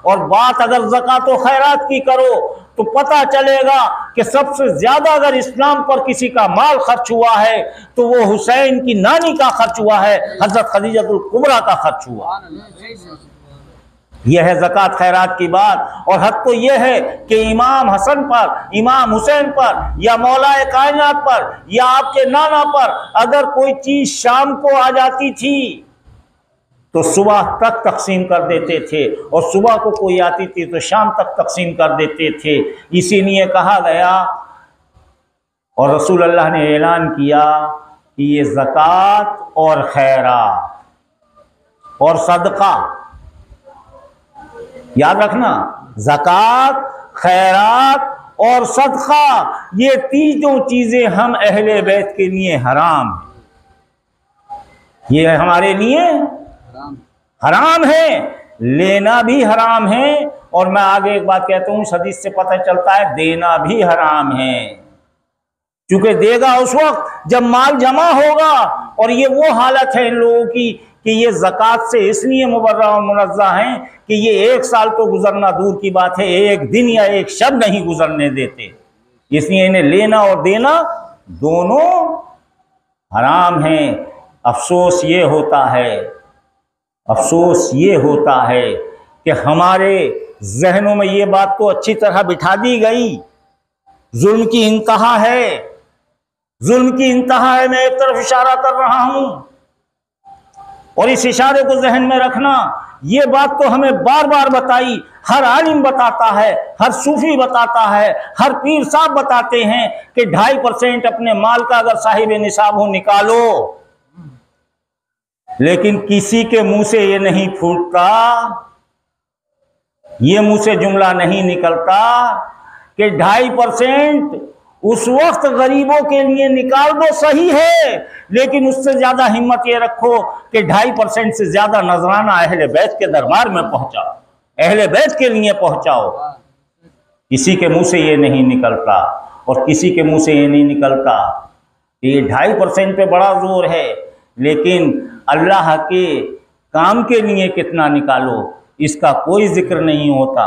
और बात अगर ज़कात व खैरात की करो तो पता चलेगा कि सबसे ज्यादा अगर इस्लाम पर किसी का माल खर्च हुआ है तो वो हुसैन की नानी का खर्च हुआ है, हजरत खदीजतुल कुबरा का खर्च हुआ। यह है ज़कात खैरात की बात। और हद तो यह है कि इमाम हसन पर, इमाम हुसैन पर, या मौलाए कायनात पर, या आपके नाना पर अगर कोई चीज शाम को आ जाती थी तो सुबह तक तकसीम कर देते थे, और सुबह को कोई आती थी तो शाम तक तकसीम कर देते थे। इसीलिए कहा गया और रसूल अल्लाह ने ऐलान किया कि ये ज़कात और खैरात और सदका, याद रखना, ज़कात, खैरात और सदका, ये तीनों चीजें हम अहले बैत के लिए हराम है। ये हमारे लिए हराम है, लेना भी हराम है, और मैं आगे एक बात कहता हूं, इस हदीस से पता चलता है देना भी हराम है, क्योंकि देगा उस वक्त जब माल जमा होगा। और ये वो हालत है इन लोगों की कि ये ज़कात से इसलिए मुबर्रा और मुनज़्ज़ा हैं कि ये एक साल तो गुजरना दूर की बात है, एक दिन या एक शब नहीं गुजरने देते, इसलिए इन्हें लेना और देना दोनों हराम हैं। अफसोस ये होता है, अफसोस ये होता है कि हमारे जहनों में ये बात तो अच्छी तरह बिठा दी गई, जुल्म की इंतहा है, जुल्म की इंतहा है। मैं एक तरफ इशारा कर रहा हूं, और इस इशारे को जहन में रखना। ये बात तो हमें बार बार बताई, हर आलिम बताता है, हर सूफी बताता है, हर पीर साहब बताते हैं कि 2.5% अपने माल का अगर साहिब निसाब हो निकालो, लेकिन किसी के मुंह से ये नहीं फूटता, ये मुंह से जुमला नहीं निकलता कि 2.5% उस वक्त गरीबों के लिए निकाल दो, सही है, लेकिन उससे ज्यादा हिम्मत ये रखो कि 2.5% से ज्यादा नजराना अहले बैत के दरबार में पहुंचाओ, अहले बैत के लिए पहुंचाओ। किसी के मुंह से ये नहीं निकलता, और किसी के मुंह से ये नहीं निकलता। ये 2.5% पे बड़ा जोर है, लेकिन अल्लाह के काम के लिए कितना निकालो इसका कोई जिक्र नहीं होता।